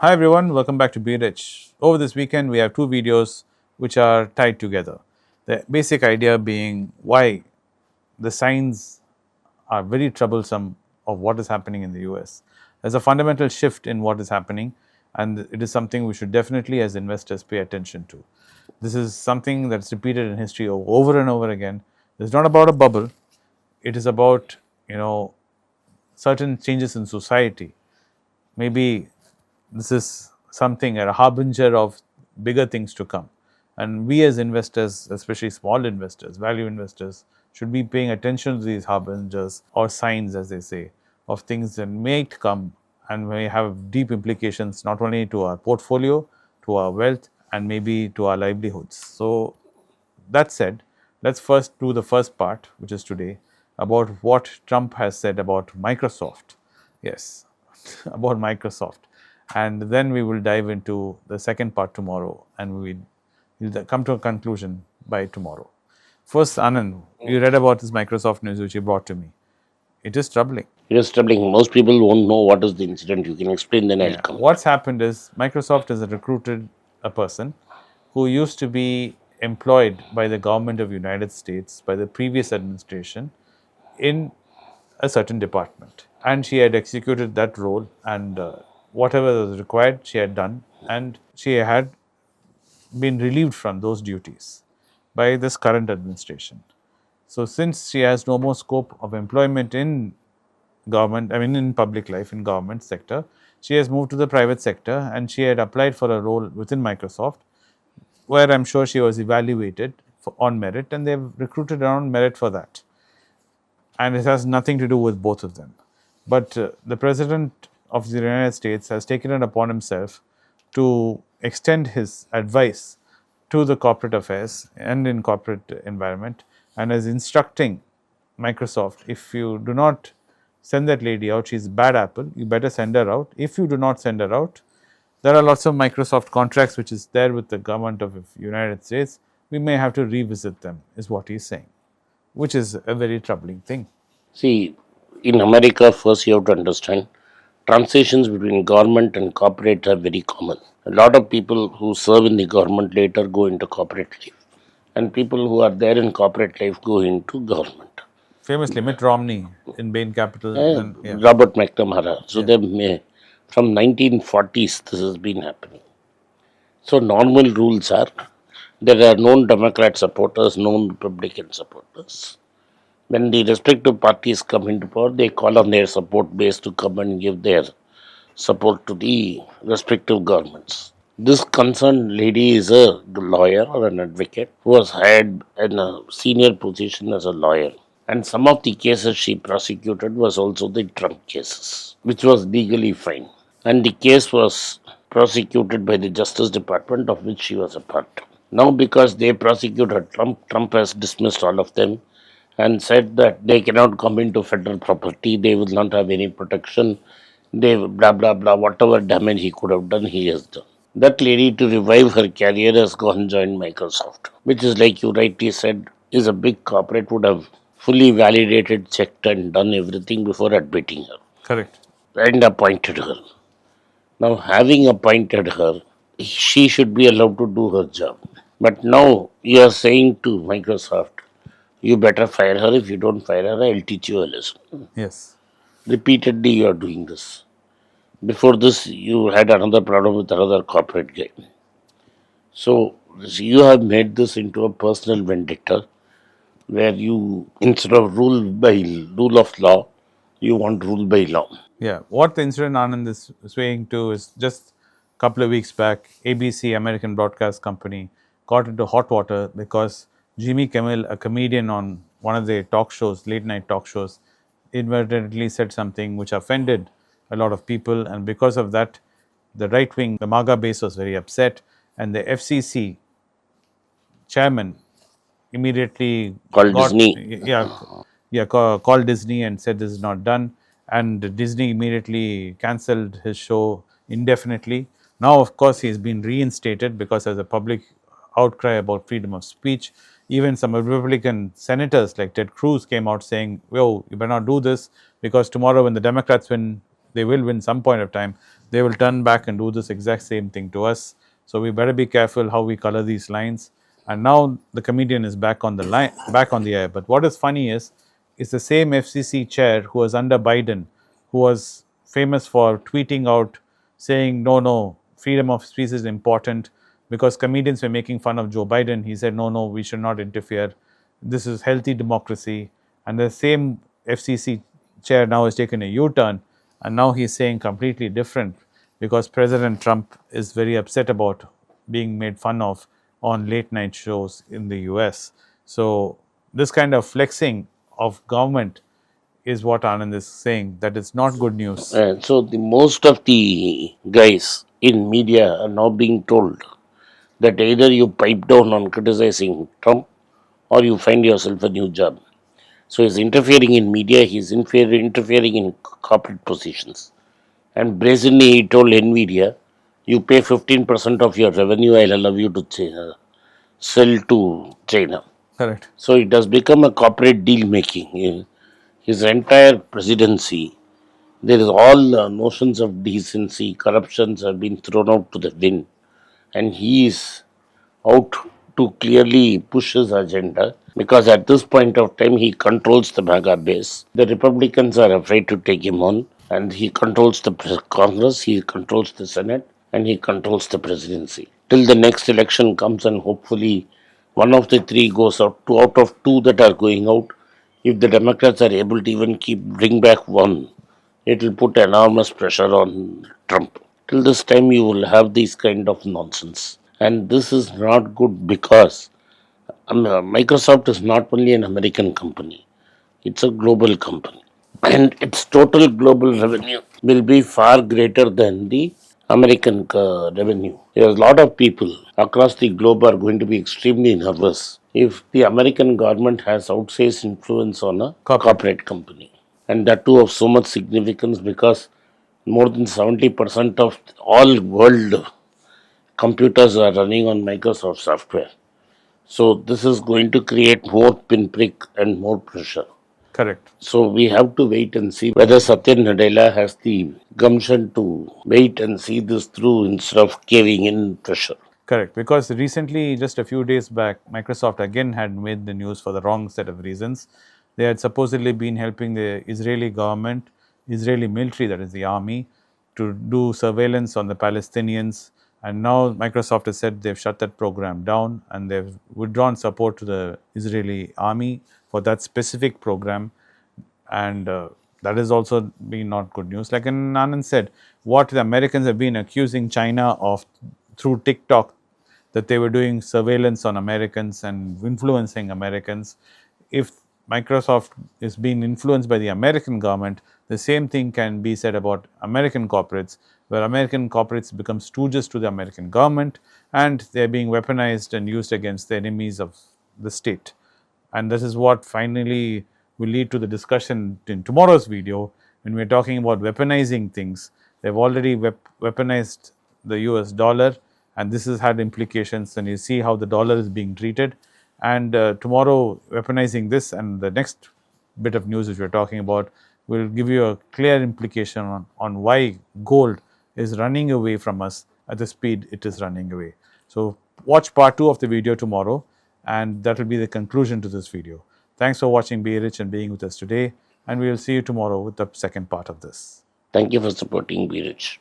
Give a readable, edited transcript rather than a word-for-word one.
Hi everyone, welcome back to Be Rich. Over this weekend, we have two videos which are tied together. The basic idea being why the signs are very troublesome of what is happening in the US. There's a fundamental shift in what is happening, and it is something we should definitely, as investors, pay attention to. This is something that's repeated in history over and over again. It's not about a bubble, it is about, certain changes in society. Maybe this is something, a harbinger of bigger things to come. And we as investors, especially small investors, value investors, should be paying attention to these harbingers or signs, as they say, of things that may come and may have deep implications not only to our portfolio, to our wealth, and maybe to our livelihoods. So, that said, let's first do the first part, which is today, about what Trump has said about Microsoft. Yes, about Microsoft. And then we will dive into the second part tomorrow, and we'll come to a conclusion by tomorrow. First, Anand, you read about this Microsoft news which you brought to me. It is troubling. It is troubling. Most people won't know what is the incident. You can explain, then I'll Yeah. come. What's happened is Microsoft has recruited a person who used to be employed by the government of United States by the previous administration in a certain department, and she had executed that role, and whatever was required she had done, and she had been relieved from those duties by this current administration. So since she has no more scope of employment in government, I mean in public life, in government sector, she has moved to the private sector, and she had applied for a role within Microsoft, where I'm sure she was evaluated on merit, and they've recruited her on merit for that. And it has nothing to do with both of them. But the President of the United States has taken it upon himself to extend his advice to the corporate affairs and in corporate environment, and is instructing Microsoft, if you do not send that lady out, she's a bad apple, you better send her out. If you do not send her out, there are lots of Microsoft contracts which is there with the government of United States. We may have to revisit them, is what he's saying, which is a very troubling thing. See, in America, first you have to understand transitions between government and corporate are very common. A lot of people who serve in the government later go into corporate life, and people who are there in corporate life go into government. Famously, Mitt Romney in Bain Capital, then yeah, Robert McNamara. So yeah, they may, from 1940s, this has been happening. So normal rules are there are known Democrat supporters, known Republican supporters. When the respective parties come into power, they call on their support base to come and give their support to the respective governments. This concerned lady is a lawyer or an advocate who was hired in a senior position as a lawyer. And some of the cases she prosecuted was also the Trump cases, which was legally fine. And the case was prosecuted by the Justice Department, of which she was a part. Now, because they prosecuted Trump, Trump has dismissed all of them and said that they cannot come into federal property, they will not have any protection, they blah blah blah, whatever damage he could have done, he has done. That lady, to revive her career, has gone and joined Microsoft, which is, like you rightly said, is a big corporate, would have fully validated, checked, and done everything before admitting her correct. and appointed her. Now, having appointed her, she should be allowed to do her job. But now you are saying to Microsoft, you better fire her. If you don't fire her, I'll teach you a lesson. Yes, Repeatedly, you are doing this. Before this, you had another problem with another corporate guy. So, you have made this into a personal vendetta where you, instead of rule of law, you want rule by law. yeah. What the incident Anand is swaying to is just a couple of weeks back, ABC, American Broadcast Company, got into hot water because Jimmy Kimmel, a comedian on one of their talk shows, late night talk shows, inadvertently said something which offended a lot of people, and because of that, the right wing, the MAGA base was very upset, and the FCC chairman immediately Called got Disney. called Disney and said this is not done, and Disney immediately cancelled his show indefinitely. Now, of course, he's been reinstated because there's a public outcry about freedom of speech. Even some Republican senators like Ted Cruz came out saying, "Yo, you better not do this because tomorrow when the Democrats win they will win some point of time, they will turn back and do this exact same thing to us. So we better be careful how we color these lines. And now the comedian is back on the line, back on the air. But what is funny is the same FCC chair who was under Biden, who was famous for tweeting out saying, no, no, freedom of speech is important, because comedians were making fun of Joe Biden. He said, no, no, we should not interfere. This is healthy democracy. And the same FCC chair now has taken a U-turn, and now he's saying completely different, because President Trump is very upset about being made fun of on late night shows in the US. So this kind of flexing of government is what Anand is saying, that it's not good news. And so the most of the guys in media are now being told that either you pipe down on criticizing Trump or you find yourself a new job. So he's interfering in media, he's interfering in corporate positions. And brazenly he told Nvidia, you pay 15% of your revenue, I'll allow you to sell to China. Correct. So it has become a corporate deal making. His entire presidency, there is all notions of decency, corruptions have been thrown out to the wind, and he is out to clearly push his agenda, because at this point of time he controls the MAGA base. The Republicans are afraid to take him on, and he controls the Congress, he controls the Senate, and he controls the presidency. Till the next election comes, and hopefully one of the three goes out. Two out of two that are going out, if the Democrats are able to even bring back one, it will put enormous pressure on Trump. Till this time, you will have these kind of nonsense, and this is not good, because Microsoft is not only an American company; it's a global company, and its total global revenue will be far greater than the American revenue. There's a lot of people across the globe are going to be extremely nervous if the American government has outsized influence on a corporate company, and that too of so much significance, because more than 70% of all world computers are running on Microsoft software. So this is going to create more pinprick and more pressure. Correct. So we have to wait and see whether Satya Nadella has the gumption to wait and see this through instead of caving in pressure. Correct, because recently, just a few days back, Microsoft again had made the news for the wrong set of reasons. They had supposedly been helping the Israeli government, Israeli military, that is the army, to do surveillance on the Palestinians. And now Microsoft has said they've shut that program down, and they've withdrawn support to the Israeli army for that specific program. And that has also been not good news. Like Anand said, what the Americans have been accusing China of through TikTok, that they were doing surveillance on Americans and influencing Americans. If Microsoft is being influenced by the American government, the same thing can be said about American corporates, where American corporates become stooges to the American government, and they're being weaponized and used against the enemies of the state. And this is what finally will lead to the discussion in tomorrow's video, when we're talking about weaponizing things. They've already weaponized the US dollar, and this has had implications, and you see how the dollar is being treated. And tomorrow, weaponizing this and the next bit of news which we're talking about will give you a clear implication on why gold is running away from us at the speed it is running away. So watch part 2 of the video tomorrow, and that will be the conclusion to this video. Thanks for watching Be Rich and being with us today, and we will see you tomorrow with the second part of this. Thank you for supporting Be Rich.